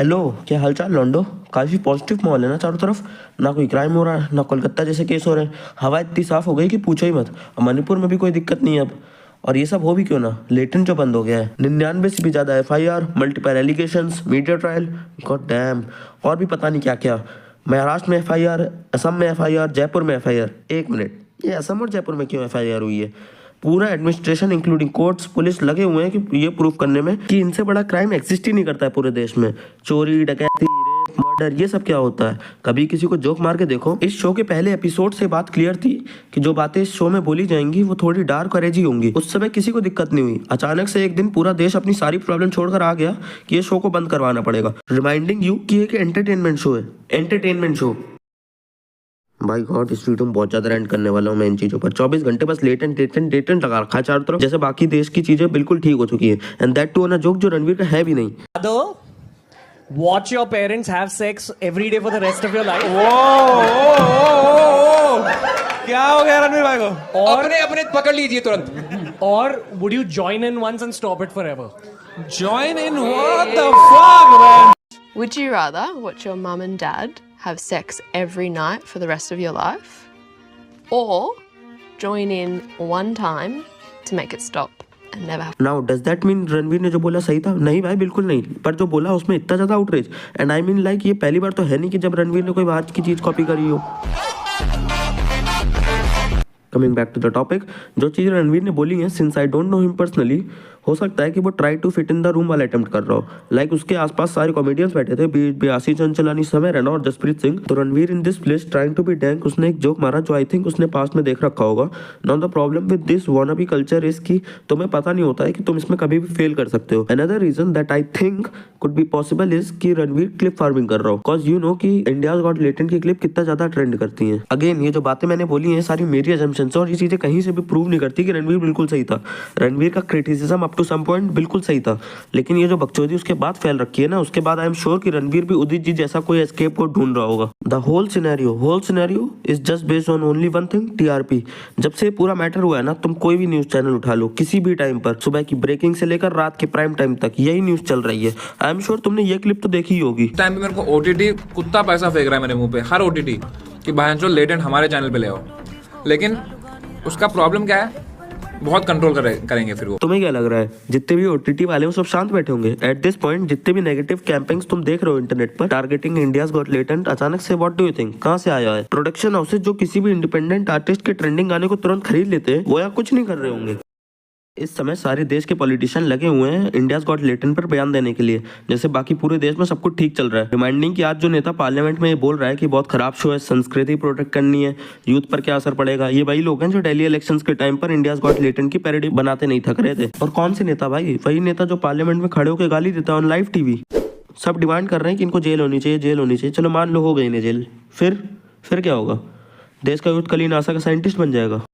Hello, क्या हालचाल लॉन्डो। काफी पॉजिटिव माहौल है ना चारों तरफ। ना कोई क्राइम हो रहा है, ना कोलकाता जैसे केस हो रहे हैं। हवा इतनी साफ हो गई कि पूछो ही मत। और मणिपुर में भी कोई दिक्कत नहीं है अब। और ये सब हो भी क्यों ना, लेटेंट जो बंद हो गया है। 99 से भी ज्यादा FIR, multiple allegations, media trial, god damn. और भी पता नहीं क्या क्या। महाराष्ट्र में FIR, असम में FIR, जयपुर में FIR। एक मिनट, ये असम और जयपुर में क्यों FIR हुई है? पूरा एडमिनिस्ट्रेशन इंक्लूडिंग कोर्ट्स पुलिस लगे हुए हैं कि ये प्रूफ करने में कि इनसे बड़ा क्राइम एग्जिस्ट ही नहीं करता है पूरे देश में। चोरी, डकैती, रेप, मर्डर, ये सब क्या होता है? कभी किसी को जोक मार के देखो। इस शो के पहले एपिसोड से बात क्लियर थी कि जो बातें इस शो में बोली जाएंगी वो थोड़ी डार्क और एजी होंगी। उस समय किसी को दिक्कत नहीं हुई। अचानक से एक दिन पूरा देश अपनी सारी प्रॉब्लम छोड़कर आ गया कि ये शो को बंद करवाना पड़ेगा, रिमाइंडिंग यू कि एक एंटरटेनमेंट शो है। Entertainment show. भाई गॉड, इस वीडियो में बहुत ज्यादा रेंट करने वाला हूँ मैं इन चीजों पर। 24 घंटे बस लेटेंट लगा रखा है चारों तरफ, जैसे बाकी देश की चीजें बिल्कुल ठीक हो चुकी है। And that too on a joke जो रणवीर का है भी नहीं। Watch your parents have sex every day for the rest of your life. क्या हो गया रणवीर भाई को? और अपने अपने पकड़ लीजिए तुरंत। और would you join in once and stop it forever? Join in? What the fuck, man? Would you rather watch your mum and dad have sex every night for the rest of your life, or join in one time to make it stop and never have? Now does that mean Ranveer ने जो बोला सही था? नहीं भाई, बिल्कुल नहीं। पर जो बोला उसमें इतना ज्यादा outreach. And I mean like, ये पहली बार तो है नहीं कि जब रणवीर ने कोई बाहर की चीज कॉपी करी हो। Coming back to the topic, जो चीज रणवीर ने बोली है, since I don't know him personally, हो सकता है कि वो try to fit in the room वाला अटेम्प्ट कर रहा हो। लाइक उसके आसपास सारे कॉमेडियंस बैठे थे, बेआसी चंचलानी, समय रैना और जसप्रीत सिंह। तो Ranveer in this place trying to be dank, उसने एक जोक मारा जो आई थिंक उसने पास्ट में देख रखा होगा। Now the problem with this wannabe culture is कि तुम्हें पता नहीं होता है कि तुम इसमें कभी भी फेल कर सकते हो। Another reason that I think could be possible is कि रणवीर क्लिप फार्मिंग कर रहा हो। बिकॉज यू नो कि इंडियाज गॉट लेटेंट की क्लिप कितना ज्यादा ट्रेंड करती है। अगेन, ये जो बातें मैंने बोली हैं सारी मेरी अजम्पशंस और ये चीजें कहीं से भी प्रूव नहीं करती कि रणवीर बिल्कुल सही था। रणवीर का criticism up to some point बिल्कुल सही था, लेकिन ये जो बकचोदी उसके बाद फैल रखी है ना, उसके बाद आई एम श्योर कि रणवीर भी उदित जी जैसा कोई एस्केप को ढूंढ रहा होगा। The whole scenario is just based on only one thing, TRP। जब से पूरा मैटर हुआ है ना, तुम कोई भी न्यूज चैनल उठा लो, किसी भी टाइम पर, सुबह की ब्रेकिंग से लेकर रात के प्राइम टाइम तक यही न्यूज चल रही है। आई एम श्योर तुमने ये क्लिप तो देखी ही होगी। टाइम पे मेरे को OTT कुत्ता पैसा फेंक रहा है मेरे मुंह पे, हर OTT कि भाई जो लेटेंट हमारे चैनल पे ले आओ। लेकिन उसका प्रॉब्लम क्या है, बहुत कंट्रोल करेंगे फिर वो। तुम्हें क्या लग रहा है, जितने भी OTT वाले वो सब शांत बैठे होंगे? एट दिस पॉइंट जितने भी नेगेटिव कैंपेन्स तुम देख रहे हो इंटरनेट पर टारगेटिंग इंडियाज गॉट लेटेंट, अचानक से व्हाट डू यू थिंक कहां से आया है? प्रोडक्शन हाउसेस जो किसी भी इंडिपेंडेंट आर्टिस्ट के ट्रेंडिंग गाने को तुरंत खरीद लेते हैं, वो यहाँ कुछ नहीं कर रहे होंगे। इस समय सारे देश के पॉलिटिशियन लगे हुए हैं इंडियाज गॉट लेटेंट पर बयान देने के लिए, जैसे बाकी पूरे देश में सब कुछ ठीक चल रहा है। रिमाइंडिंग कि आज जो नेता पार्लियामेंट में ये बोल रहा है कि बहुत खराब शो है, संस्कृति प्रोटेक्ट करनी है, यूथ पर क्या असर पड़ेगा, ये वही लोग हैं जो दिल्ली इलेक्शंस के टाइम पर इंडियाज गॉट लेटेंट की पैरोडी बनाते नहीं थक रहे थे। और कौन से नेता भाई? वही नेता जो पार्लियामेंट में खड़े होकर गाली देता है ऑन लाइव टीवी। सब डिमांड कर रहे हैं कि इनको जेल होनी चाहिए, जेल होनी चाहिए। चलो मान लो हो गई इन्हें जेल, फिर क्या होगा? देश का यूथ कल ही नासा का साइंटिस्ट बन जाएगा।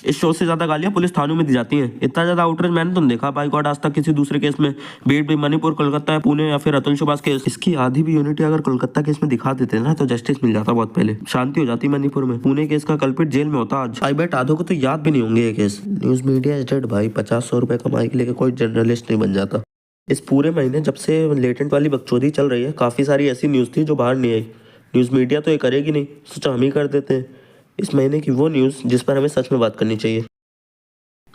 इस शो से ज्यादा गालियां पुलिस थानों में दी जाती हैं। इतना ज्यादा आउटरीच मैंने तुम देखा बाई गॉड आज तक किसी दूसरे केस में। बीट भी मणिपुर, कोलकाता, पुणे या फिर अतुल सुभाष केस, इसकी आधी भी यूनिटी अगर कोलकाता केस में दिखा देते ना तो जस्टिस मिल जाता बहुत पहले, शांति हो जाती मणिपुर में। पुणे केस का कल्पिट जेल में होता आज। आई बेट आधों को तो याद भी नहीं होंगे ये case. News media is dead भाई। 50-100 रुपए कमाई के लेके कोई जर्नलिस्ट नहीं बन जाता। इस पूरे महीने जब से लेटेंट वाली बकचोदी चल रही है, काफी सारी ऐसी न्यूज थी जो बाहर नहीं आई। न्यूज मीडिया तो ये करेगी नहीं, सोचा हम ही कर देते हैं। इस महीने की वो न्यूज जिस पर हमें सच में बात करनी चाहिए।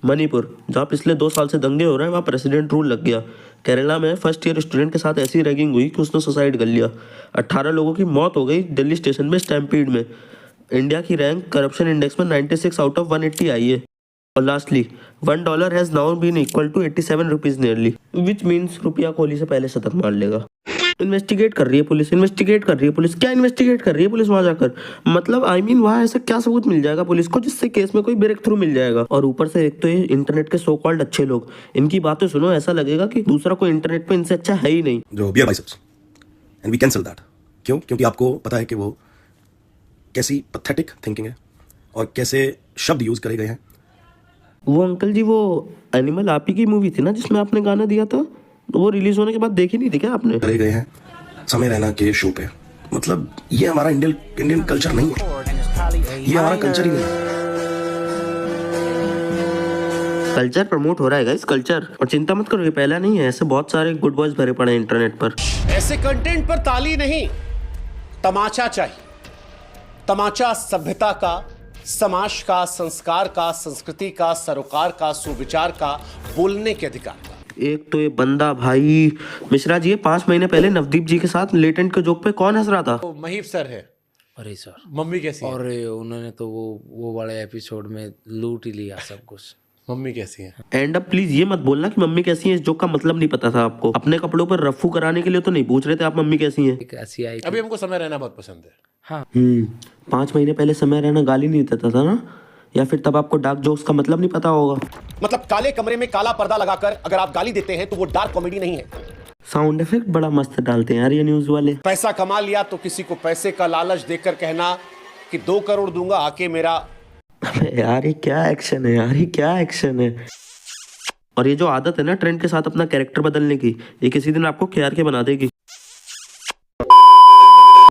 मणिपुर, जहाँ पिछले 2 साल से दंगे हो रहे हैं, वहाँ प्रेसिडेंट रूल लग गया। केरला में फर्स्ट ईयर स्टूडेंट के साथ ऐसी रैगिंग हुई कि उसने सुसाइड कर लिया। 18 लोगों की मौत हो गई दिल्ली स्टेशन में स्टैम्पीड में। इंडिया की रैंक करप्शन इंडेक्स में 96 आउट ऑफ 180 आई है। और lastly $1 has now been equal to 87 rupees nearly, which means रुपया कोहली से पहले शतक मार लेगा। इन्वेस्टिगेट कर रही है पुलिस, क्या इन्वेस्टिगेट कर रही है पुलिस वहां जाकर? मतलब आई मीन वहां ऐसा क्या सबूत मिल जाएगा पुलिस को जिससे केस में कोई ब्रेक थ्रू मिल जाएगा? और ऊपर से एक तो ये इंटरनेट के सो कॉल्ड अच्छे लोग, इनकी बातें सुनो ऐसा लगेगा कि दूसरा कोई इंटरनेट पे इनसे अच्छा है ही नहीं। जो bear biceps and we cancel that. क्यों? क्योंकि आपको पता है कि वो कैसी पैथेटिक थिंकिंग है और कैसे शब्द यूज करे गए हैं। वो अंकल जी, वो एनिमल आप ही की मूवी थी ना जिसमें आपने गाना दिया था, वो रिलीज होने के बाद देखी नहीं थी क्या आपने? करे गए हैं समय रैना के शो पे। मतलब ये हमारा इंडियन कल्चर नहीं है, ये हमारा कल्चर ही नहीं है। कल्चर प्रमोट हो रहा है गाइस, कल्चर। और चिंता मत करो, ये पहला नहीं है, ऐसे बहुत सारे गुड बॉयज भरे पड़े हैं इंटरनेट पर। ऐसे कंटेंट पर ताली नहीं, तमाचा चाहिए। तमाचा सभ्यता का, समाज का, संस्कार का, संस्कृति का, सरोकार का, सुविचार का, बोलने के अधिकार का। एक तो ये बंदा भाई मिश्रा जी, 5 महीने पहले नवदीप जी के साथ लेटेंट के जोक पे कौन हंस रहा था? तो महीप सर है। अरे सर, मम्मी कैसी है? और उन्होंने तो वो वाले एपिसोड में लूट ही लिया सब कुछ। मम्मी कैसी है? एंड अब प्लीज ये मत बोलना कि मम्मी कैसी है, इस जोक का मतलब नहीं पता था आपको। अपने कपड़ों पर रफ्फू कराने के लिए तो नहीं पूछ रहे थे आप मम्मी कैसी हैं। एक ऐसी आई अभी हमको समय रहना बहुत पसंद है। हाँ 5 महीने पहले समय रहना गाली नहीं देता था ना, या फिर तब आपको डार्क जोक्स का मतलब नहीं पता होगा। मतलब काले कमरे में काला पर्दा लगाकर अगर आप गाली देते हैं तो वो डार्क कॉमेडी नहीं है। साउंड इफेक्ट बड़ा मस्त डालते हैं यार ये न्यूज वाले। पैसा कमा लिया तो किसी को पैसे का लालच देकर कहना कि 2 करोड़ दूंगा, आके मेरा। अबे यार ये क्या एक्शन है यार, ये क्या एक्शन है। और ये जो आदत है ना ट्रेंड के साथ अपना कैरेक्टर बदलने की, ये किसी दिन आपको खियार के बना देगी।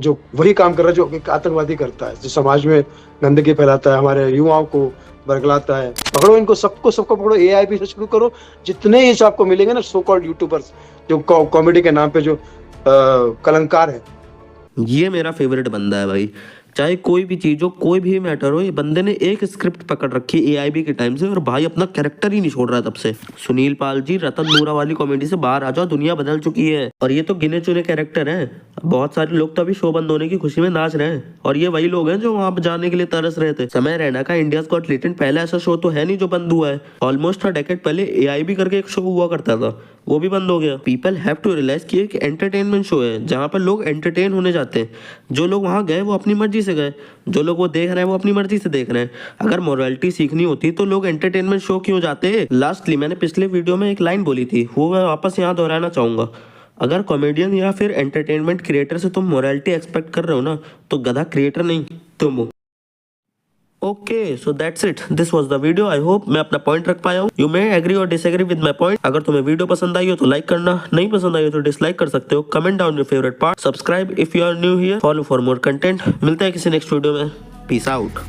जो वही काम कर रहा है जो एक आतंकवादी करता है, जो समाज में गंदगी फैलाता है, हमारे युवाओं को बरगलाता है। पकड़ो इनको, सबको पकड़ो, AI से शुरू करो। जितने ये आपको मिलेंगे ना सो कॉल्ड यूट्यूबर्स जो कॉमेडी के नाम पे जो कलंकार है, ये मेरा फेवरेट बंदा है भाई। चाहे कोई भी चीज हो, कोई भी मैटर हो, ये बंदे ने एक स्क्रिप्ट पकड़ रखी है AIB के टाइम से, और भाई अपना कैरेक्टर ही नहीं छोड़ रहा है तब से। सुनील पाल जी, रतन नूरा वाली कॉमेडी से बाहर आ जाओ, दुनिया बदल चुकी है। और ये तो गिने चुने कैरेक्टर हैं, बहुत सारे लोग तो अभी शो बंद होने की खुशी में नाच रहे हैं, और ये वही लोग हैं जो वहां जाने के लिए तरस रहे थे। समय रैना का इंडियाज गॉट टैलेंट पहला ऐसा शो तो है नहीं जो बंद हुआ है। ऑलमोस्ट 1 डेकेड पहले AIB करके एक शो हुआ करता था, वो भी बंद हो गया। पीपल हैव टू रियलाइज कि एक एंटरटेनमेंट शो है जहाँ पर लोग एंटरटेन होने जाते हैं। जो लोग वहाँ गए वो अपनी मर्जी से गए, जो लोग वो देख रहे हैं वो अपनी मर्जी से देख रहे हैं। अगर मोरालिटी सीखनी होती तो लोग एंटरटेनमेंट शो क्यों जाते? लास्टली मैंने पिछले वीडियो में एक लाइन बोली थी, वो मैं वापस यहाँ दोहराना चाहूंगा। अगर कॉमेडियन या फिर एंटरटेनमेंट क्रिएटर से तुम मोरालिटी एक्सपेक्ट कर रहे हो ना, तो गधा क्रिएटर नहीं तुम हो। Okay, so that's it, this was the video. I hope मैं अपना पॉइंट रख पाया हूँ। यू मे एग्री और डिसएग्री विद माय पॉइंट। अगर तुम्हें वीडियो पसंद आई हो तो लाइक करना, नहीं पसंद आई हो तो डिसलाइक कर सकते हो। Comment down your favourite part, subscribe if you are new here, follow for more content. मिलते हैं किसी नेक्स्ट वीडियो में, पीस आउट।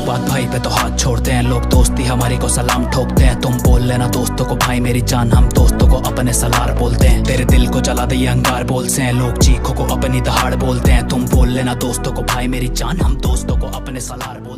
बात भाई पे तो हाथ छोड़ते हैं लोग, दोस्ती हमारी को सलाम ठोकते हैं। तुम बोल लेना दोस्तों को भाई मेरी जान, हम दोस्तों को अपने सलार बोलते हैं। तेरे दिल को जला दे ये अंगार बोलते हैं लोग, चीखों को अपनी दहाड़ बोलते हैं। तुम बोल लेना दोस्तों को भाई मेरी जान, हम दोस्तों को अपने सलार बोलते हैं।